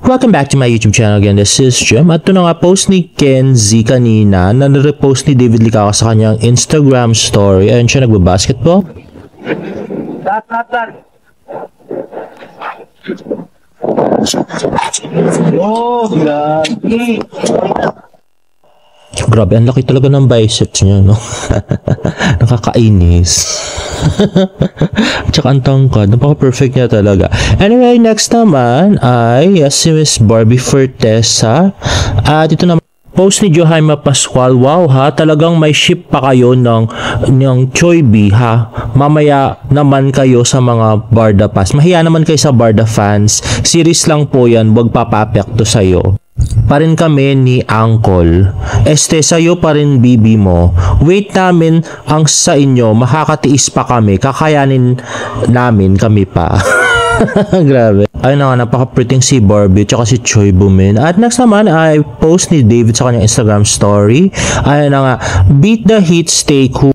Welcome back to my YouTube channel again. This is Jim. At ito na nga post ni Kenzie kanina na nare-post ni David Licao sa kanyang Instagram story. Ayun siya nagbabasketball. Oh, grabe. Grabe, ang laki talaga ng biceps niya, no? Nakakainis. Tsaka ang tangkad. Napaka-perfect niya talaga. Anyway, next naman ay si Miss Barbie Fortesa. At ito naman, post ni Johaima Pascual. Wow ha, talagang may ship pa kayo ng Choiby ha. Mamaya naman kayo sa mga Barda fans. Mahiya naman kayo sa Barda fans. Series lang po yan, wag papapekto sa'yo. Pa rin kami ni Uncle. Sa'yo pa rin bibi mo. Wait namin ang sa inyo. Makakatiis pa kami. Kakayanin namin kami pa. Grabe. Ayun na nga, napaka-pretty si Barbie tsaka si Choi Bumin. At next naman ay post ni David sa kanyang Instagram story. Ayun na nga, beat the heat, stay cool.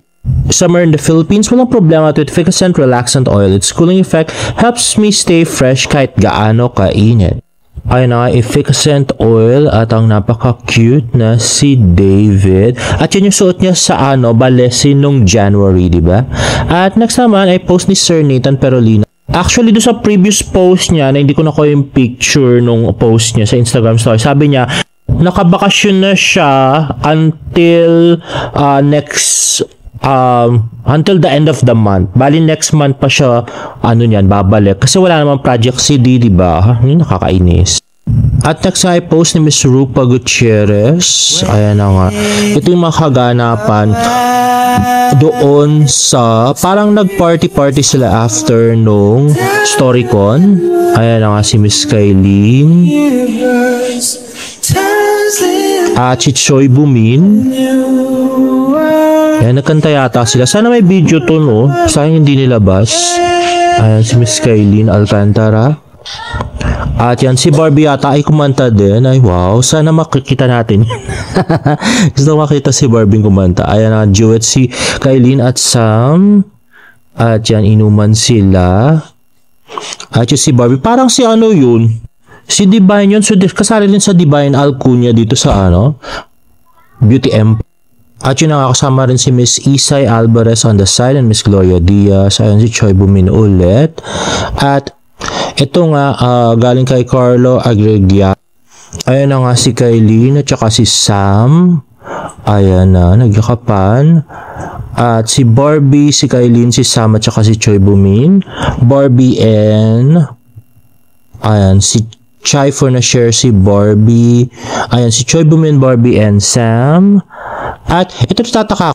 Summer in the Philippines, walang problema to efficacent relaxant oil. Its cooling effect helps me stay fresh kahit gaano kainit. Ayun na nga, efficacent oil at ang napaka-cute na si David. At yun yung suot niya sa Balesin nung January, di ba? At next naman ay post ni Sir Nathan Perolina. Actually, doon sa previous post niya, na hindi ko nakuha yung picture nung post niya sa Instagram story, sabi niya, nakabakasyon na siya until until the end of the month. Bali next month pa siya babalik kasi wala namang project CD, di ba? Nakakainis. At next ay post ni Miss Rupa Gutierrez. Ayan na nga. Ito yung mga kaganapan doon sa parang nag-party sila after nung StoryCon. Ayan na nga si Miss Kailin at si Choi Bumin. Ayan, nagkanta yata sila. Sana may video to, no? Sayang hindi nilabas. Ayan, si Miss Kailin Alcantara. At yan, si Barbie yata ay kumanta din. Ay, wow. Sana makikita natin. Gusto makita si Barbie kumanta. Ayan, duet si Kailin at Sam. At yan, inuman sila. At yung si Barbie. Parang si yun? Si Divine yun. So, kasali din sa Divine Alcunia dito sa Beauty Empire. At yun nakakasama rin si Miss Isay Alvarez on the side and Miss Gloria Diaz. Ayun si Choi Bumin ulit. At ito nga galing kay Carlo Agregia. Ayun na nga si Kailin at saka si Sam. Ayan na, nagyakapan. At si Barbie, si Kailin, si Sam at saka si Choi Bumin. Barbie and ayan si Chai for na share si Barbie. Ayan si Choi Bumin, Barbie and Sam. At ito tataka.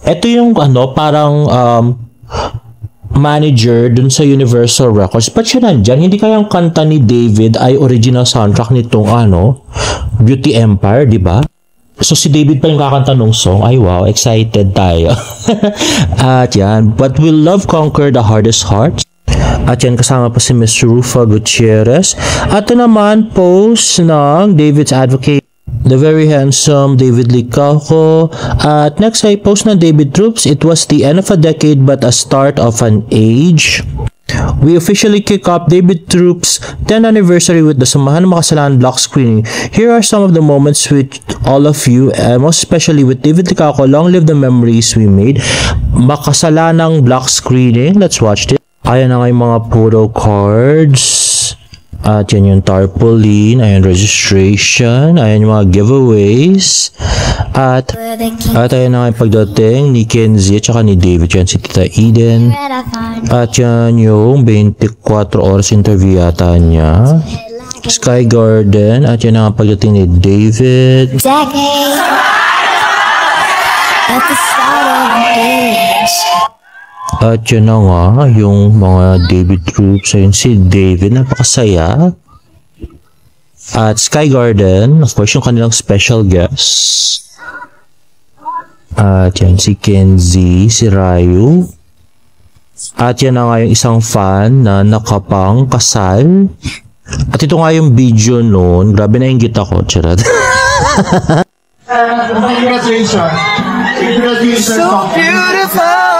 Ito yung parang manager dun sa Universal Records. Ba't siya nandyan? Hindi kayang kanta ni David ay original soundtrack nitong Beauty Empire, di ba? So si David pa yung kakanta nung song. Ay wow, excited tayo. At yan, but will love conquer the hardest hearts? At yan, kasama pa si Miss Rufa Gutierrez. At ito naman, post ng David's Advocate, the very handsome David Licao. At next ay post ng David Troops. It was the end of a decade but a start of an age. We officially kick off David Troops' 10th anniversary with the Samahan ng Makasalanan block screening. Here are some of the moments with all of you, most especially with David Licao. Long live the memories we made. Makasalanang block screening. Let's watch this. Ayan na nga yung mga photo cards. At yan yung tarpaulin. Ayan registration. Ayan yung mga giveaways. At ayan na nga yung pagdating ni Kenzie at saka ni David. Yan si Tita Eden. At yan yung 24 oras interview yata niya. Sky Garden. At yan na nga pagdating ni David. At yun na nga, yung mga David Troops. Ayun si David, napakasaya. At Sky Garden, of course, yung kanilang special guest. At yan si Kenzie, si Rayu. At yan na nga yung isang fan na nakapang kasal. At ito nga yung video noon. Grabe na inggit ako, charot. Congratulations. So beautiful.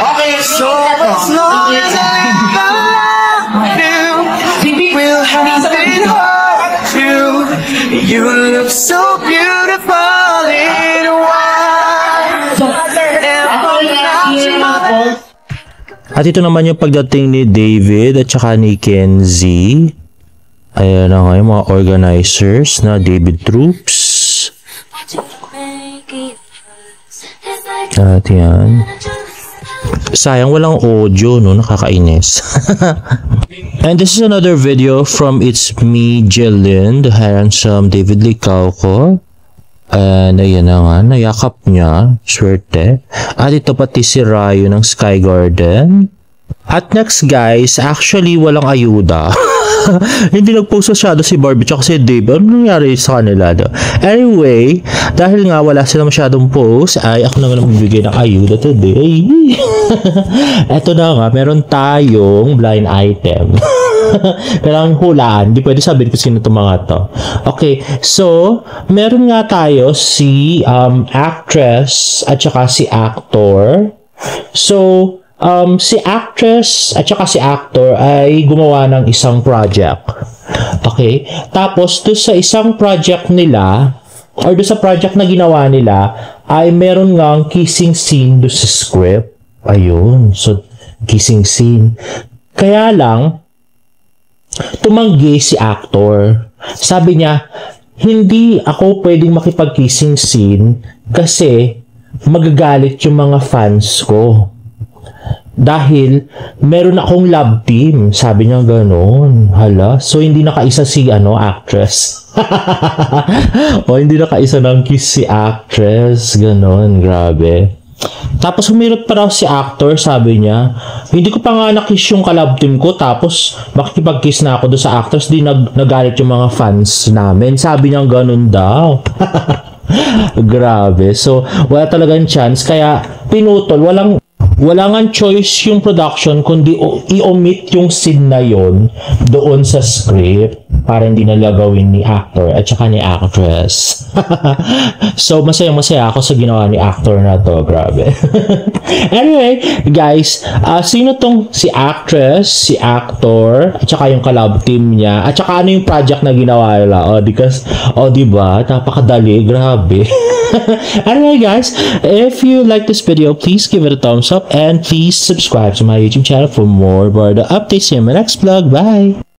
Okay, so as long as I love you, At ito naman yung pagdating ni David at saka ni Kenzie. Ayan na nga yung mga organizers na David Troops. At yan. Sayang walang audio, no? Nakakainis. And this is another video from It's Me, Jelen, the handsome David Licauco. And ayan na nga, nayakap niya. Swerte. At ito pati si Rayo ng Sky Garden. At next guys, actually walang ayuda. Hindi nag-post masyado si Barbie tsaka si Dave. Ano nangyari sa kanila? Anyway, dahil nga wala sila masyadong post, ay ako naman magbibigay ng ayuda today. Eto na nga, meron tayong blind item. Kailangan hulaan. Hindi pwede sabihin ko sino itong mga to. Okay, so meron nga tayo si actress at saka si actor. So si actress at saka si actor ay gumawa ng isang project. Okay? Tapos, doon sa isang project nila, or doon sa project na ginawa nila, ay meron ngang kissing scene doon sa script. Ayun. So, kissing scene. Kaya lang, tumanggi si actor. Sabi niya, hindi ako pwedeng makipag-kissing scene kasi magagalit yung mga fans ko. Dahil meron akong love team. Sabi niya gano'n. Hala. So, hindi nakaisa si actress. O, hindi nakaisa ng kiss si actress. Gano'n. Grabe. Tapos, humirot pa raw si actor. Sabi niya, hindi ko pa nga nakiss yung ka-love team ko. Tapos, makikipag-kiss na ako doon sa actress. Di nagalit yung mga fans namin. Sabi niya gano'n daw. Grabe. So, wala talagang chance. Kaya, pinutol. Wala nga choice yung production kundi i-omit yung scene na yon doon sa script para hindi na gawin ni actor at saka ni actress. So, masaya ako sa ginawa ni actor na to. Grabe. Anyway, guys, sino tong si actress, si actor, at saka yung collab team niya, at saka ano yung project na ginawa nila? Diba? Napakadali. Grabe. Anyway guys, if you like this video, please give it a thumbs up and please subscribe to my YouTube channel for more Barda updates in my next vlog. Bye!